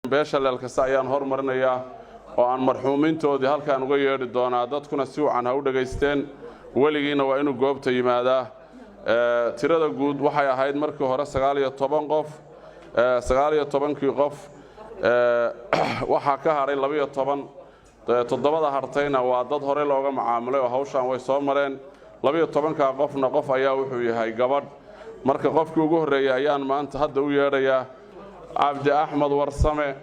beesha leelkasta ayaan hormarinayaa oo aan marxuumintoodii halkaan uga yeedhi doonaa dadkuna si wacan ha u dhageysteen weligiina waa inuu goobta yimaadaa tirada guud waxay ahayd markii hore 19 qof 19kii qof waxaa ka haray 12 toddobada hartayna waa dad hore looga macaamilay oo hawshan way soo mareen 12ka qofna qof ayaa wuxuu yahay gabadh marka qofkii ugu horeeyay ayaan maanta hadda u yeedhayaa Cabdi Axmed Warsame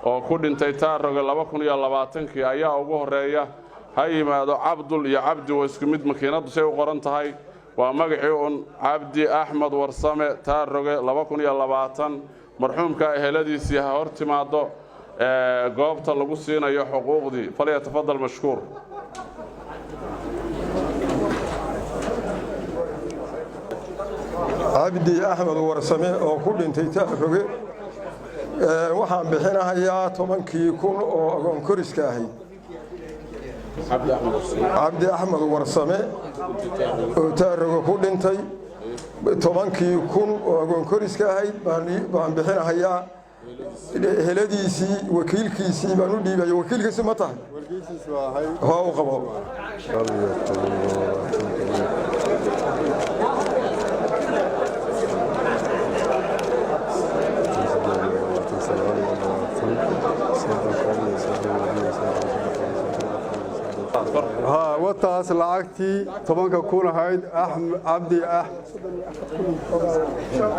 oo ku dhintay Taaroge 2020kii ayaa ugu horeeya ha yimaado Cabdul iyo Cabdi oo isku mid makiinadu say u qoran tahay waa magacii Cabdi Axmed Warsame Taaroge 2020 marxuumka eheladiisii ha hortimaado goobta lagu siinayo xuquuqdii falyatafadal mashkuur Cabdi Axmed Warsame oo ku dhintay Taaroge waxaan bixinayaa 10,000 oo agoon koriska ahay Cabdi Axmed Warsame oo Taaroge ku dhintay 10,000 oo agoon koriska ahay baan bixinayaa heladiisii wakiilkiisii baan u dhiibay wakiilkiisa ma tahay waa u qabo وتاس لعقتي طبعاً كون هايد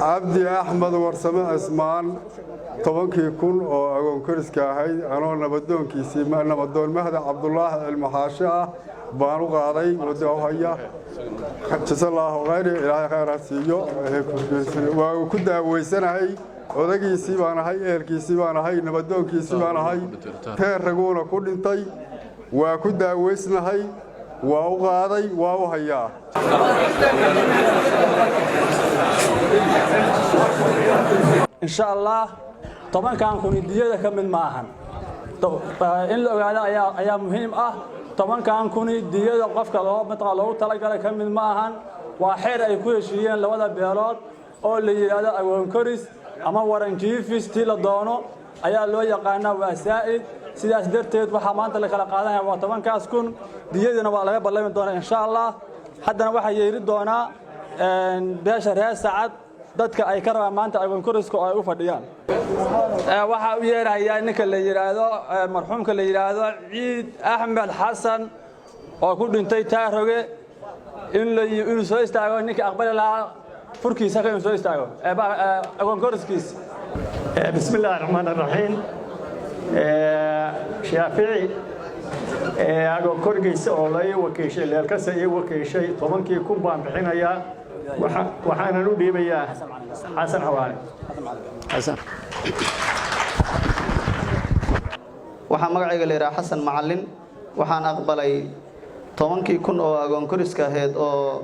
عبدي أحمد ورسمة اسمان طبعاً كيكون أو كريس كهايد أنا نبدون كيسي ما نبدون مهد عبد الله المحاشة بانو قاضي ودوهية جزا الله غير إلهي خير سيو وكده ويسنا هاي ودقيسي بانا هاي إيركيسي بانا هاي نبدون كيسي بانا هاي تير رجونا كل انتي وكده ويسنا هاي واو قاضي واو هيا إن شاء الله طبعا كان كوني ديادة كمل معهن إن لو هذا أيام مهم طبعا كان كوني ديادة قفك الله متقال له تلاقي كمل معهن وحير أي كل شيء لو هذا بيراد أو اللي هذا أول كريس أما ورنجي في ستيل الدانو أيام لو يقعنا وسائد sidaas darteed waxa maanta la kala qaadanaya waa 10kaas kun diyadana waa laga ballan doonaa insha Allah haddana waxa yeeri doonaa beesha reer Saacad dadka ay ka rabaan maanta agoon koriska oo ay u fadhiyaan waxa uu yeerayaa ninka la yiraahdo marxuumka la yiraahdo Ciid Axmed Xasan oo ku dhintay Taaroge inuu soo istaago ninka aqbali lahaa furkiisa ka soo istaago agoon koriskiis bismillaahir rahmaanir rahiim شافعي أقول كرجيس أولي وكيش الكاس أي وكيش طبعاً كي يكون بام بحنايا وحنا نودي بيا حسن حوالي حسن وحنا مقعي قليرا حسن معلم وحنا أقبلي طبعاً كي يكون أقول كرجيس كهاد أو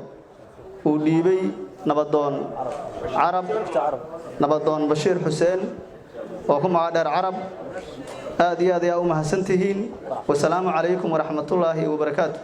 وديبي نبضون عرب نبضون بشير حسين وكم عادر عرب هذه أمها سنتهين والسلام عليكم ورحمة الله وبركاته.